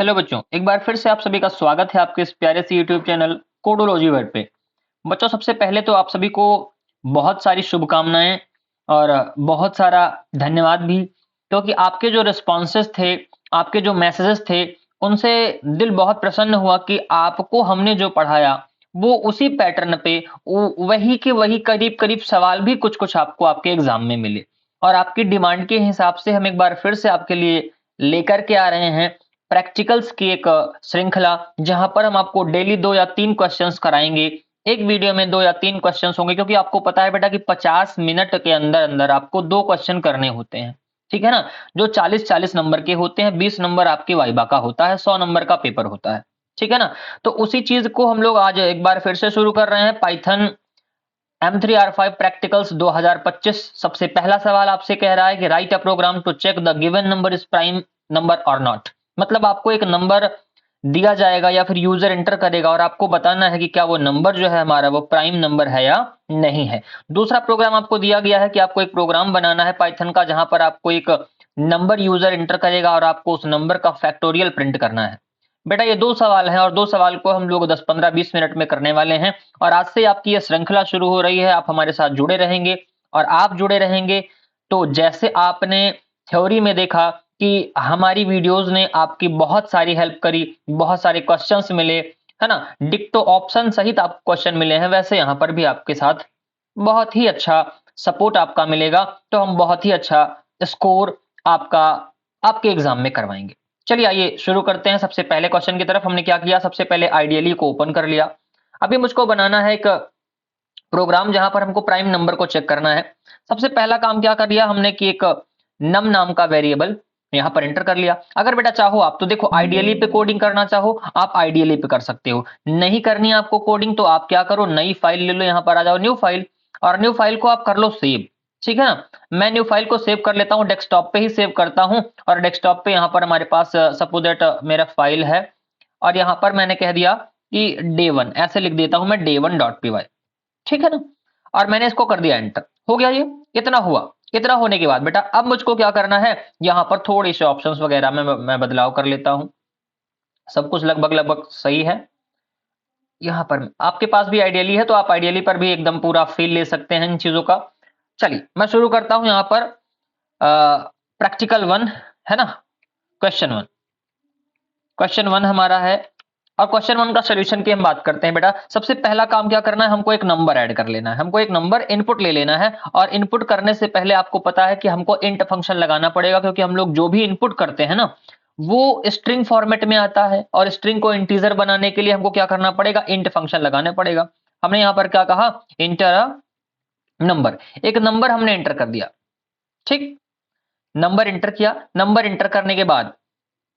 Hello बच्चों, एक बार फिर से आप सभी का स्वागत है आपके इस प्यारे से यूट्यूब चैनल कोडोलॉजी वर्ल्ड पे। बच्चों, सबसे पहले तो आप सभी को बहुत सारी शुभकामनाएं और बहुत सारा धन्यवाद भी, क्योंकि आपके जो रिस्पॉन्सेस थे, आपके जो मैसेजेस थे, उनसे दिल बहुत प्रसन्न हुआ कि आपको हमने जो पढ़ाया वो उसी पैटर्न पे वही के वही करीब करीब सवाल भी कुछ कुछ आपको आपके एग्जाम में मिले। और आपकी डिमांड के हिसाब से हम एक बार फिर से आपके लिए लेकर के आ रहे हैं प्रैक्टिकल्स की एक श्रृंखला, जहां पर हम आपको डेली 2 या 3 क्वेश्चंस कराएंगे। एक वीडियो में 2 या 3 क्वेश्चंस होंगे, क्योंकि आपको पता है बेटा कि 50 मिनट के अंदर-अंदर आपको 2 क्वेश्चन करने होते हैं। ठीक है ना? जो 40-40 नंबर के होते हैं, 20 नंबर आपके वाइवा का होता है, 100 नंबर का पेपर होता है। ठीक है ना? तो उसी चीज़ को हम लोग आज एक बार फिर से शुरू कर रहे हैं। Python M3R5 practicals 2025। सबसे पहला सवाल आपसे कह रहा है कि write a program to check the given number is prime number और नॉट। मतलब आपको एक नंबर दिया जाएगा या फिर यूजर एंटर करेगा और आपको बताना है कि क्या वो नंबर जो है हमारा वो प्राइम नंबर है या नहीं है। दूसरा प्रोग्राम आपको दिया गया है कि आपको एक प्रोग्राम बनाना है पाइथन का, जहां पर आपको एक नंबर यूजर एंटर करेगा और आपको उस नंबर का फैक्टोरियल प्रिंट करना है। बेटा ये 2 सवाल हैं और 2 सवाल को हम लोग 10, 15, 20 मिनट में करने वाले हैं। और आज से आपकी ये श्रृंखला शुरू हो रही है। आप हमारे साथ जुड़े रहेंगे और आप जुड़े रहेंगे तो जैसे आपने थ्योरी में देखा कि हमारी वीडियोस ने आपकी बहुत सारी हेल्प करी, बहुत सारे क्वेश्चंस मिले, है ना? डिक्टो ऑप्शन सहित आपको क्वेश्चन मिले हैं, वैसे यहाँ पर भी आपके साथ बहुत ही अच्छा सपोर्ट आपका मिलेगा, तो हम बहुत ही अच्छा स्कोर आपका आपके एग्जाम में करवाएंगे। चलिए आइए शुरू करते हैं। सबसे पहले क्वेश्चन की तरफ हमने क्या किया, सबसे पहले आइडियली को ओपन कर लिया। अभी मुझको बनाना है एक प्रोग्राम जहां पर हमको प्राइम नंबर को चेक करना है। सबसे पहला काम क्या कर लिया हमने कि एक नम नाम का वेरिएबल यहां पर एंटर कर लिया। अगर बेटा चाहो आप तो देखो आइडियली पे कोडिंग करना चाहो आप आइडियली पे कर सकते हो, नहीं करनी है आपको कोडिंग तो आप क्या करो, नई फाइल ले लो, यहां पर आ जाओ न्यू फाइल, और न्यू फाइल को आप कर लो सेव। ठीक है ना? मैं न्यू फाइल को सेव कर लेता हूं, डेस्कटॉप पे ही सेव करता हूं। और डेस्कटॉप पे यहां पर हमारे पास सपोज दैट मेरा फाइल है और यहां पर मैंने कह दिया कि day1 ऐसे लिख देता हूं मैं day1.py। ठीक है ना? और मैंने इसको कर दिया एंटर, हो गया ये। इतना हुआ। इतना होने के बाद बेटा अब मुझको क्या करना है, यहाँ पर थोड़ी सी ऑप्शंस वगैरह में मैं बदलाव कर लेता हूँ। सब कुछ लगभग लगभग सही है। यहाँ पर आपके पास भी आइडियली है तो आप आइडियली पर भी एकदम पूरा फील ले सकते हैं इन चीजों का। चलिए मैं शुरू करता हूँ यहाँ पर प्रैक्टिकल 1, है ना? क्वेश्चन 1। क्वेश्चन 1 हमारा है और क्वेश्चन 1 का सॉल्यूशन की हम बात करते हैं। बेटा सबसे पहला काम क्या करना है, हमको एक नंबर ऐड कर लेना है, हमको एक नंबर इनपुट ले लेना है। और इनपुट करने से पहले आपको पता है कि हमको इंट फंक्शन लगाना पड़ेगा, क्योंकि हम लोग जो भी इनपुट करते हैं ना वो स्ट्रिंग फॉर्मेट में आता है और स्ट्रिंग को इंटीजर बनाने के लिए हमको क्या करना पड़ेगा, इंट फंक्शन लगाने पड़ेगा। हमने यहाँ पर क्या कहा, इंटर अ नंबर। एक नंबर हमने एंटर कर दिया। ठीक, नंबर एंटर किया। नंबर एंटर करने के बाद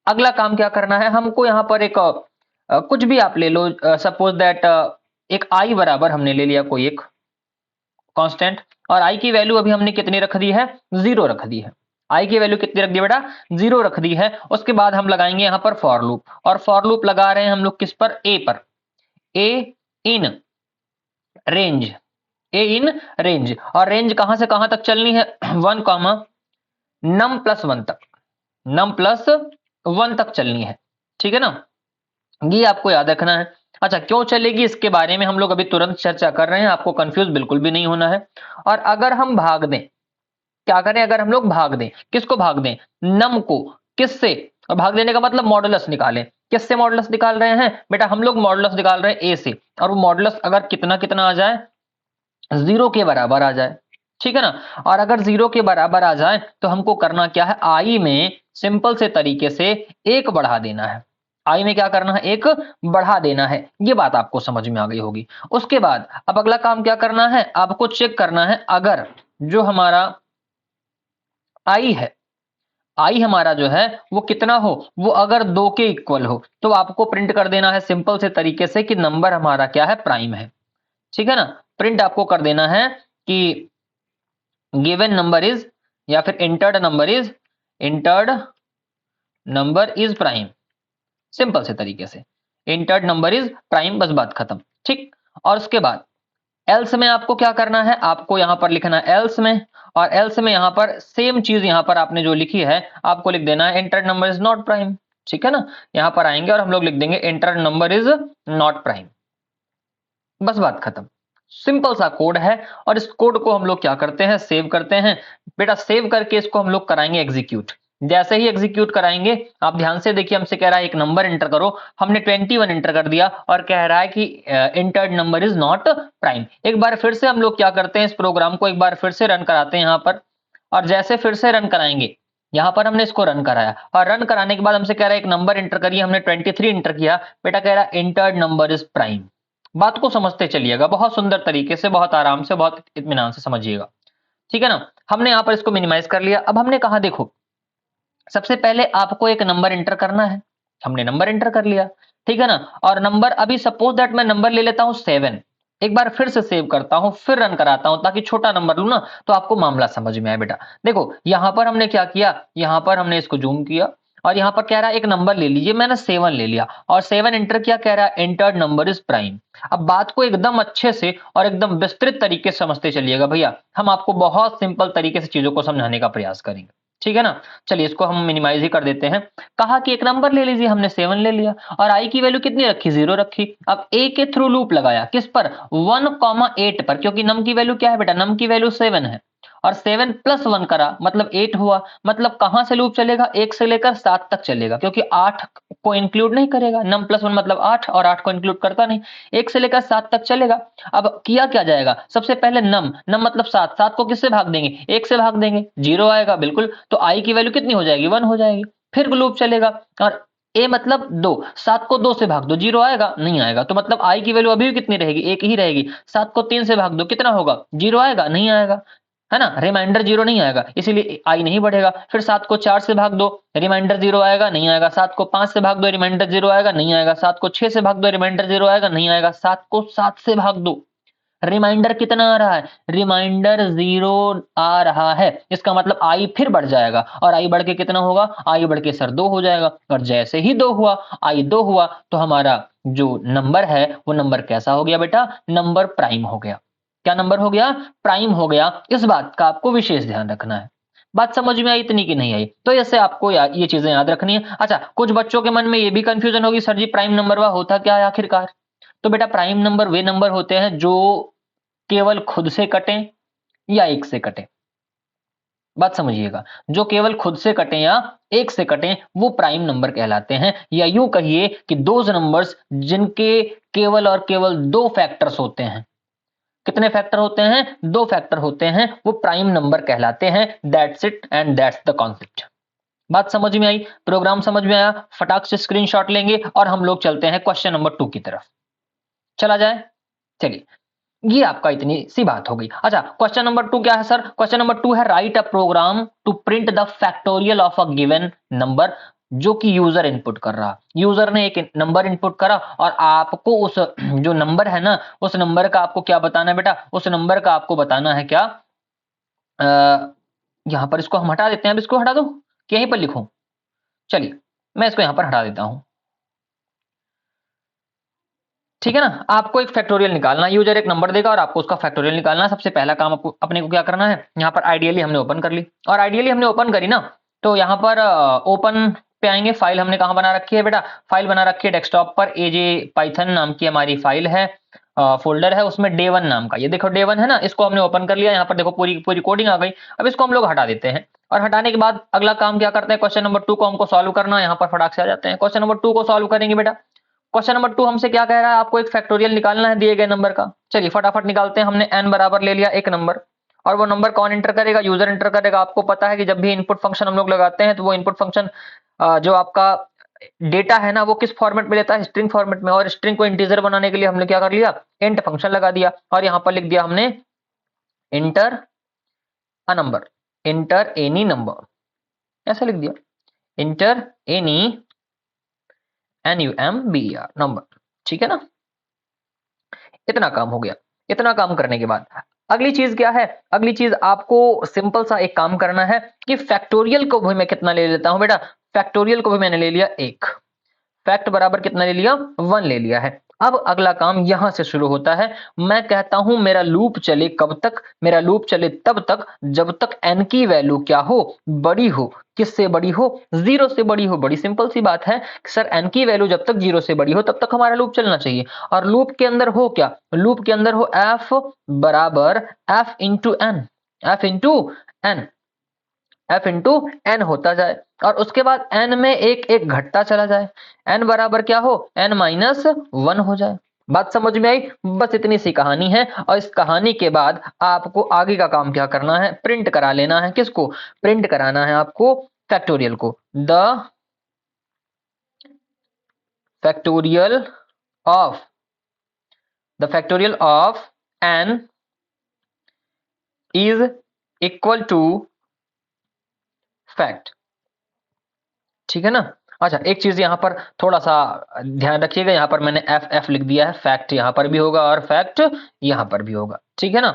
अगला काम क्या करना है, हमको यहाँ पर एक कुछ भी आप ले लो, सपोज दैट एक आई बराबर हमने ले लिया कोई एक कांस्टेंट, और आई की वैल्यू अभी हमने कितनी रख दी है, 0 रख दी है। आई की वैल्यू कितनी रख दी बेटा, 0 रख दी है। उसके बाद हम लगाएंगे यहाँ पर फॉर लूप, और फॉर लूप लगा रहे हैं हम लोग किस पर, ए पर। A in range, a in range, और रेंज कहां से कहां तक चलनी है 1 कॉमा नम प्लस 1 तक, नम प्लस 1 तक चलनी है। ठीक है ना? ये आपको याद रखना है। अच्छा, क्यों चलेगी इसके बारे में हम लोग अभी तुरंत चर्चा कर रहे हैं, आपको कंफ्यूज बिल्कुल भी नहीं होना है। और अगर हम भाग दें, क्या करें, अगर हम लोग भाग दें, किसको भाग दें, नम को, किससे, और भाग देने का मतलब मॉडुलस निकालें। किससे मॉडुलस निकाल रहे हैं बेटा, हम लोग मॉडुलस निकाल रहे हैं ए से, और वो मॉडुलस अगर कितना कितना आ जाए, 0 के बराबर आ जाए। ठीक है ना? और अगर 0 के बराबर आ जाए तो हमको करना क्या है, आई में सिंपल से तरीके से 1 बढ़ा देना है। आई में क्या करना है, 1 बढ़ा देना है। ये बात आपको समझ में आ गई होगी। उसके बाद अब अगला काम क्या करना है, आपको चेक करना है अगर जो हमारा आई है, आई हमारा जो है वो कितना हो, वो अगर 2 के इक्वल हो तो आपको प्रिंट कर देना है सिंपल से तरीके से कि नंबर हमारा क्या है, प्राइम है। ठीक है ना? प्रिंट आपको कर देना है कि गिवन नंबर इज, या फिर entered number is prime. Simple से तरीके से इंटर्ड नंबर इज प्राइम, बस बात खत्म। ठीक, और उसके बाद एल्स में आपको क्या करना है, आपको यहां पर लिखना है एल्स में, और एल्स में यहां पर सेम चीज यहां पर आपने जो लिखी है आपको लिख देना है entered number is not prime. ठीक है ना। यहाँ पर आएंगे और हम लोग लिख देंगे enter number is not prime, बस बात खत्म। सिंपल सा कोड है और इस कोड को हम लोग क्या करते हैं, सेव करते हैं। बेटा सेव करके इसको हम लोग कराएंगे एग्जीक्यूट। जैसे ही एग्जीक्यूट कराएंगे, आप ध्यान से देखिए, हमसे कह रहा है एक नंबर एंटर करो, हमने 21 एंटर कर दिया और कह रहा है कि entered number is not prime. एक बार फिर से हम लोग क्या करते हैं, इस प्रोग्राम को एक बार फिर से रन कराते हैं यहाँ पर, और जैसे फिर से रन कराएंगे, यहाँ पर हमने इसको रन कराया और रन कराने के बाद हमसे कह रहा है एक नंबर एंटर करिए, हमने 23 एंटर किया, बेटा कह रहा है एंटर्ड नंबर इज प्राइम। बात को समझते चलिएगा, बहुत सुंदर तरीके से, बहुत आराम से, बहुत इत्मीनान से समझिएगा, ठीक है ना। हमने यहाँ पर इसको मिनिमाइज कर लिया। अब हमने कहा देखो, सबसे पहले आपको एक नंबर एंटर करना है, हमने नंबर एंटर कर लिया, ठीक है ना। और नंबर, अभी सपोज दैट मैं नंबर ले लेता हूं 7, एक बार फिर से सेव करता हूं, फिर रन कराता हूं, ताकि छोटा नंबर लूं ना तो आपको मामला समझ में आए। बेटा देखो यहां पर हमने क्या किया, यहां पर हमने इसको जूम किया और यहां पर कह रहा है एक नंबर ले लीजिए, मैंने 7 ले लिया और 7 एंटर किया, कह रहा है एंटर्ड नंबर इज प्राइम। अब बात को एकदम अच्छे से और एकदम विस्तृत तरीके से समझते चलिएगा भैया, हम आपको बहुत सिंपल तरीके से चीजों को समझाने का प्रयास करेंगे, ठीक है ना। चलिए इसको हम मिनिमाइज ही कर देते हैं। कहा कि एक नंबर ले लीजिए, हमने 7 ले लिया और आई की वैल्यू कितनी रखी, 0 रखी। अब ए के थ्रू लूप लगाया, किस पर, 1,8 पर, क्योंकि नम की वैल्यू क्या है बेटा, नम की वैल्यू 7 है और 7 प्लस 1 करा मतलब 8 हुआ। मतलब कहां से लूप चलेगा, 1 से लेकर 7 तक चलेगा, क्योंकि 8 को इंक्लूड नहीं करेगा, नम प्लस 1 मतलब 8 और 8 को इंक्लूड करता नहीं, 1 से लेकर 7 तक चलेगा। अब किया क्या जाएगा, सबसे पहले नम, नम मतलब 7, 7 को किससे भाग देंगे, 1 से भाग देंगे, 0 आएगा बिल्कुल, तो आई की वैल्यू कितनी हो जाएगी, 1 हो जाएगी। फिर लूप चलेगा और ए मतलब 2, 7 को 2 से भाग दो, 0 आएगा, नहीं आएगा, तो मतलब आई की वैल्यू अभी भी कितनी रहेगी, 1 ही रहेगी। 7 को 3 से भाग दो, कितना होगा, 0 आएगा, नहीं आएगा, है ना, रिमाइंडर 0 नहीं आएगा, इसीलिए आई नहीं बढ़ेगा। फिर 7 को 4 से भाग दो, रिमाइंडर 0 आएगा, नहीं आएगा। 7 को 5 से भाग दो, रिमाइंडर 0 आएगा, नहीं आएगा। 7 को 6 से भाग दो, रिमाइंडर 0 आएगा, नहीं आएगा। 7 को 7 से भाग दो, रिमाइंडर कितना आ रहा है, रिमाइंडर 0 आ रहा है, इसका मतलब आई फिर बढ़ जाएगा और आई बढ़ के कितना होगा, आई बढ़ के सर 2 हो जाएगा। और जैसे ही 2 हुआ, आई 2 हुआ, तो हमारा जो नंबर है वो नंबर कैसा हो गया बेटा, नंबर प्राइम हो गया। क्या नंबर हो गया, प्राइम हो गया। इस बात का आपको विशेष ध्यान रखना है। बात समझ में आई इतनी की नहीं आई, तो ऐसे आपको ये चीजें याद रखनी है। अच्छा, कुछ बच्चों के मन में ये भी कंफ्यूजन होगी, सर जी प्राइम नंबर वह होता क्या है आखिरकार। तो बेटा प्राइम नंबर वे नंबर होते हैं जो केवल खुद से कटें या एक से कटें। बात समझिएगा, जो केवल खुद से कटें या एक से कटें वो प्राइम नंबर कहलाते हैं। या यूं कहिए कि दोज नंबर्स जिनके केवल और केवल 2 फैक्टर्स होते हैं। कितने फैक्टर होते हैं, 2 फैक्टर होते हैं, वो प्राइम नंबर कहलाते हैं। That's it and that's the concept. बात समझ में आई, प्रोग्राम समझ में आया, फटाक से स्क्रीनशॉट लेंगे और हम लोग चलते हैं क्वेश्चन नंबर 2 की तरफ। चला जाए, चलिए, ये आपका इतनी सी बात हो गई। अच्छा, क्वेश्चन नंबर 2 क्या है सर, क्वेश्चन नंबर 2 है write a program to print the factorial of a given number, जो कि यूजर इनपुट कर रहा, यूजर ने एक नंबर इनपुट करा और आपको उस जो नंबर है ना, उस नंबर का आपको क्या बताना है बेटा, उस नंबर का आपको बताना है क्या, यहां पर इसको हम हटा देते हैं, अब इसको हटा दो कि यहीं पर लिखूं, चलिए मैं इसको यहां पर हटा देता हूं, ठीक है ना। आपको एक फैक्टोरियल निकालना है, यूजर एक नंबर देगा और आपको उसका फैक्टोरियल निकालना है। सबसे पहला काम आपको अपने को क्या करना है, यहाँ पर आइडियली हमने ओपन कर ली और आइडियली हमने ओपन करी ना, तो यहाँ पर ओपन पे आएंगे। फाइल हमने कहाँ बना रखी है बेटा, फाइल बना रखी है डेस्कटॉप पर, एजे पाइथन नाम की हमारी फाइल है, फोल्डर है, उसमें day1 नाम का, ये देखो day1 है ना, इसको हमने ओपन कर लिया। यहाँ पर देखो पूरी पूरी कोडिंग आ गई। अब इसको हम लोग हटा देते हैं और हटाने के बाद अगला काम क्या करते हैं, क्वेश्चन नंबर 2 को हमको सॉल्व करना है। यहाँ पर फटाक से आ जाते हैं, क्वेश्चन नंबर 2 को सॉल्व करेंगे बेटा। क्वेश्चन नंबर 2 हमसे क्या कह रहा है, आपको एक फैक्टोरियल निकालना है दिए गए नंबर का। चलिए फटाफट निकालते हैं। हमने n बराबर ले लिया एक नंबर, और वो नंबर कौन एंटर करेगा, यूजर एंटर करेगा। आपको पता है कि जब भी इनपुट फंक्शन हम लोग लगाते हैं तो वो इनपुट फंक्शन जो आपका डेटा है ना वो किस फॉर्मेट में लेता है, स्ट्रिंग फॉर्मेट में। और स्ट्रिंग को इंटीजर बनाने के लिए हमने क्या कर लिया, इंट फंक्शन लगा दिया और यहाँ पर लिख दिया हमने inter a number, inter any number, ऐसा लिख दिया, इंटर एनी NUMBER नंबर, ठीक है ना। इतना काम हो गया। इतना काम करने के बाद अगली चीज क्या है, अगली चीज आपको सिंपल सा एक काम करना है कि फैक्टोरियल को भी मैं कितना ले लेता हूं बेटा, फैक्टोरियल को भी मैंने ले लिया 1, फैक्ट बराबर कितना ले लिया, 1 ले लिया है। अब अगला काम यहां से शुरू होता है। मैं कहता हूं मेरा लूप चले कब तक, मेरा लूप चले तब तक जब तक n की वैल्यू क्या हो, बड़ी हो। किससे बड़ी हो, 0 से बड़ी हो। बड़ी सिंपल सी बात है सर, n की वैल्यू जब तक 0 से बड़ी हो तब तक हमारा लूप चलना चाहिए। और लूप के अंदर हो क्या, लूप के अंदर हो f बराबर f into N, f into N, f into N होता जाए और उसके बाद n में एक एक घटता चला जाए। n बराबर क्या हो, n माइनस 1 हो जाए। बात समझ में आई? बस इतनी सी कहानी है। और इस कहानी के बाद आपको आगे का काम क्या करना है, प्रिंट करा लेना है। किसको प्रिंट कराना है आपको, फैक्टोरियल को। The factorial of, the factorial of n is equal to fact. ठीक है ना। अच्छा, एक चीज यहाँ पर थोड़ा सा ध्यान रखिएगा, यहाँ पर मैंने एफ एफ लिख दिया है, फैक्ट यहाँ पर भी होगा और फैक्ट यहाँ पर भी होगा। ठीक है ना,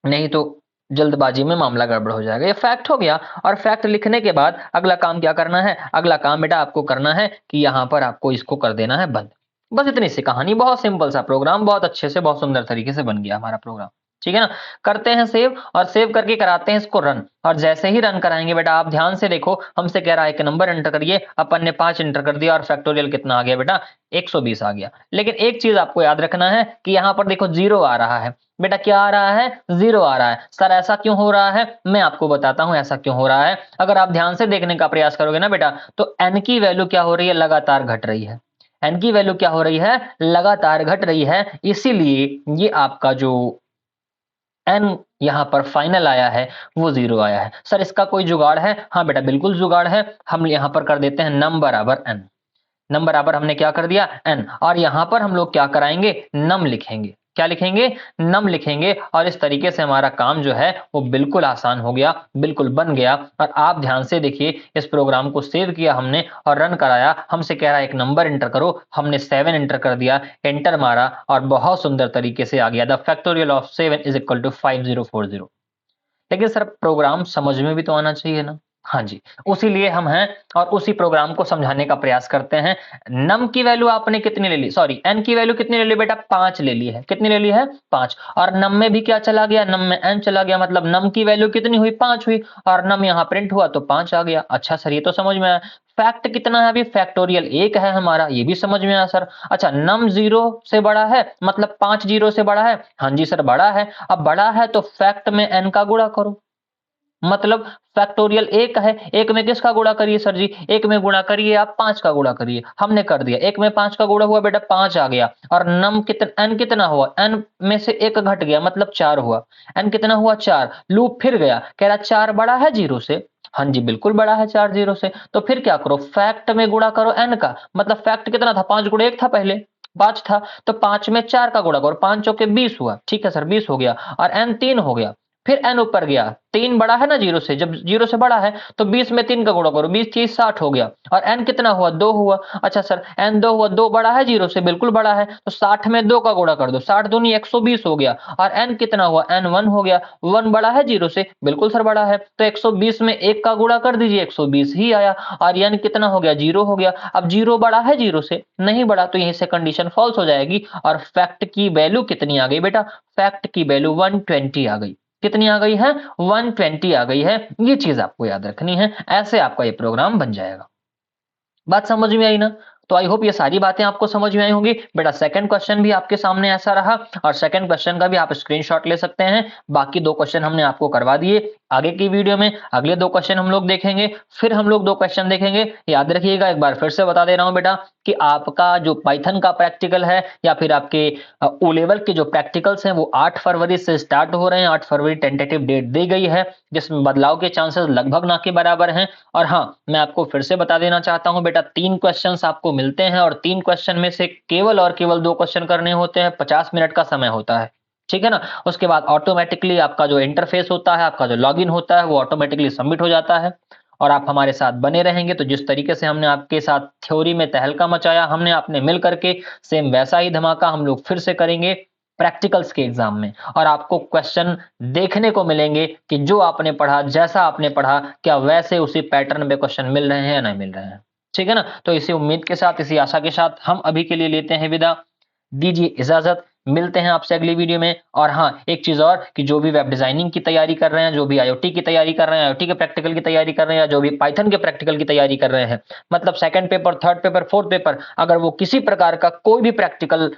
नहीं तो जल्दबाजी में मामला गड़बड़ हो जाएगा। ये फैक्ट हो गया। और फैक्ट लिखने के बाद अगला काम क्या करना है, अगला काम बेटा आपको करना है कि यहाँ पर आपको इसको कर देना है बंद। बस इतनी सी कहानी, बहुत सिंपल सा प्रोग्राम, बहुत अच्छे से, बहुत सुंदर तरीके से बन गया हमारा प्रोग्राम। ठीक है ना। करते हैं सेव और सेव करके कराते हैं इसको रन। और जैसे ही रन कराएंगे बेटा आप ध्यान से देखो, हमसे कह रहा है कि नंबर एंटर करिए, अपन ने 5 एंटर कर दिया और फैक्टोरियल कितना आ गया बेटा, 120 आ गया। लेकिन एक चीज आपको याद रखना है कि यहाँ पर देखो 0 आ रहा है। बेटा क्या आ रहा है, 0 आ रहा है। सर ऐसा क्यों हो रहा है, मैं आपको बताता हूं ऐसा क्यों हो रहा है। अगर आप ध्यान से देखने का प्रयास करोगे ना बेटा, तो n की वैल्यू क्या हो रही है, लगातार घट रही है। n की वैल्यू क्या हो रही है, लगातार घट रही है। इसीलिए ये आपका जो n यहाँ पर फाइनल आया है वो 0 आया है। सर इसका कोई जुगाड़ है, हाँ बेटा बिल्कुल जुगाड़ है। हम यहाँ पर कर देते हैं नम बराबर n, नम बराबर हमने क्या कर दिया n, और यहां पर हम लोग क्या कराएंगे, नम लिखेंगे। क्या लिखेंगे, नम लिखेंगे। और इस तरीके से हमारा काम जो है वो बिल्कुल आसान हो गया, बिल्कुल बन गया। और आप ध्यान से देखिए, इस प्रोग्राम को सेव किया हमने और रन कराया। हमसे कह रहा है एक नंबर एंटर करो, हमने 7 एंटर कर दिया, एंटर मारा और बहुत सुंदर तरीके से आ गया the factorial of 7 is equal to 5040। लेकिन सर प्रोग्राम समझ में भी तो आना चाहिए ना। हाँ जी, उसी लिए हम हैं और उसी प्रोग्राम को समझाने का प्रयास करते हैं। नम की वैल्यू आपने कितनी ले ली, सॉरी एन की वैल्यू कितनी ले ली बेटा, 5 ले ली है। कितनी ले ली है, 5। और नम में भी क्या चला गया, नम में एन चला गया, मतलब नम की वैल्यू कितनी हुई, 5 हुई। और नम यहाँ प्रिंट हुआ तो 5 आ गया। अच्छा सर ये तो समझ में आया। फैक्ट कितना है अभी, फैक्टोरियल 1 है हमारा, ये भी समझ में आया सर। अच्छा नम 0 से बड़ा है, मतलब 5 0 से बड़ा है, हाँ जी सर बड़ा है। अब बड़ा है तो फैक्ट में एन का गुणा करो, मतलब फैक्टोरियल 1 है, 1 में किसका गुणा करिए सर जी, 1 में गुणा करिए आप 5 का गुणा करिए। हमने कर दिया, 1 में 5 का गुणा हुआ बेटा 5 आ गया। और नम कितना, एन कितना हुआ, एन में से 1 घट गया मतलब 4 हुआ। एन कितना हुआ, 4। लूप फिर गया, कह रहा 4 बड़ा है 0 से, हाँ जी बिल्कुल बड़ा है 4 0 से। तो फिर क्या करो, फैक्ट में गुणा करो एन का, मतलब फैक्ट कितना था, 5 गुणा 1 था पहले, 5 था। तो 5 में 4 का गुणा करो, 5 चौके 20 हुआ, ठीक है सर 20 हो गया। और एन 3 हो गया। फिर n ऊपर गया, 3 बड़ा है ना 0 से, जब 0 से बड़ा है तो 20 में 3 का गुणा करो, 20 30 60 हो गया। और n कितना हुआ, 2 हुआ। अच्छा सर n 2 हुआ, 2 बड़ा है 0 से, बिल्कुल बड़ा है, तो 60 में 2 का गुणा कर दो, 60 दूनी 120 हो गया। और n कितना हुआ, n 1 हो गया, 1 बड़ा है 0 से, बिल्कुल सर बड़ा है, तो 120 में 1 का गुणा कर दीजिए, 120 ही आया। और n कितना हो गया, 0 हो गया। अब 0 बड़ा है 0 से, नहीं बड़ा, तो यहीं से कंडीशन फॉल्स हो जाएगी। और फैक्ट की वैल्यू कितनी आ गई बेटा, फैक्ट की वैल्यू 120 आ गई। कितनी आ गई है, 120 आ गई है। ये चीज आपको याद रखनी है, ऐसे आपका ये प्रोग्राम बन जाएगा। बात समझ में आई ना। तो आई होप ये सारी बातें आपको समझ में आई होंगी। बेटा सेकंड क्वेश्चन भी आपके सामने ऐसा रहा और सेकंड क्वेश्चन का भी आप स्क्रीनशॉट ले सकते हैं। बाकी 2 क्वेश्चन हमने आपको करवा दिए। आगे की वीडियो में अगले 2 क्वेश्चन हम लोग देखेंगे, फिर हम लोग 2 क्वेश्चन देखेंगे। याद रखिएगा, एक बार फिर से बता दे रहा हूं बेटा कि आपका जो पाइथन का प्रैक्टिकल है या फिर आपके ओ लेवल के जो प्रैक्टिकल्स हैं वो 8 फरवरी से स्टार्ट हो रहे हैं। 8 फरवरी टेंटेटिव डेट दी गई है, जिसमें बदलाव के चांसेस लगभग ना के बराबर हैं। और हाँ, मैं आपको फिर से बता देना चाहता हूं बेटा, 3 क्वेश्चंस आपको मिलते हैं और 3 क्वेश्चन में से केवल और केवल 2 क्वेश्चन करने होते हैं। 50 मिनट का समय होता है, ठीक है ना। उसके बाद ऑटोमेटिकली आपका जो इंटरफेस होता है, आपका जो लॉगिन होता है, वो ऑटोमेटिकली सबमिट हो जाता है। और आप हमारे साथ बने रहेंगे तो जिस तरीके से हमने आपके साथ थ्योरी में तहलका मचाया, हमने आपने मिल करके, सेम वैसा ही धमाका हम लोग फिर से करेंगे प्रैक्टिकल्स के एग्जाम में। और आपको क्वेश्चन देखने को मिलेंगे कि जो आपने पढ़ा, जैसा आपने पढ़ा, क्या वैसे उसी पैटर्न में क्वेश्चन मिल रहे हैं या नहीं मिल रहे हैं। ठीक है ना। तो इसी उम्मीद के साथ, इसी आशा के साथ हम अभी के लिए लेते हैं विदा। दीजिए इजाजत, मिलते हैं आपसे अगली वीडियो में। और हाँ, एक चीज और कि जो भी वेब डिजाइनिंग की तैयारी कर रहे हैं, जो भी आईओटी की तैयारी कर रहे हैं, आईओटी के प्रैक्टिकल की तैयारी कर रहे हैं, या जो भी पाइथन के प्रैक्टिकल की तैयारी कर रहे हैं, मतलब second paper, third paper, fourth paper, अगर वो किसी प्रकार का कोई भी प्रैक्टिकल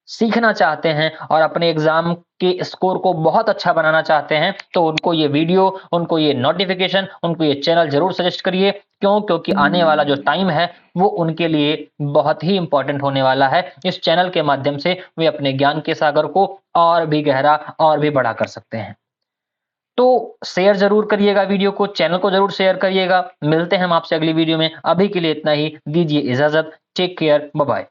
सीखना चाहते हैं और अपने एग्जाम के स्कोर को बहुत अच्छा बनाना चाहते हैं, तो उनको ये वीडियो, उनको ये नोटिफिकेशन, उनको ये चैनल जरूर सजेस्ट करिए। क्यों? क्योंकि आने वाला जो टाइम है वो उनके लिए बहुत ही इंपॉर्टेंट होने वाला है। इस चैनल के माध्यम से वे अपने ज्ञान के सागर को और भी गहरा और भी बड़ा कर सकते हैं। तो शेयर जरूर करिएगा वीडियो को, चैनल को जरूर शेयर करिएगा। मिलते हैं हम आपसे अगली वीडियो में। अभी के लिए इतना ही, दीजिए इजाजत। Take care, bye bye.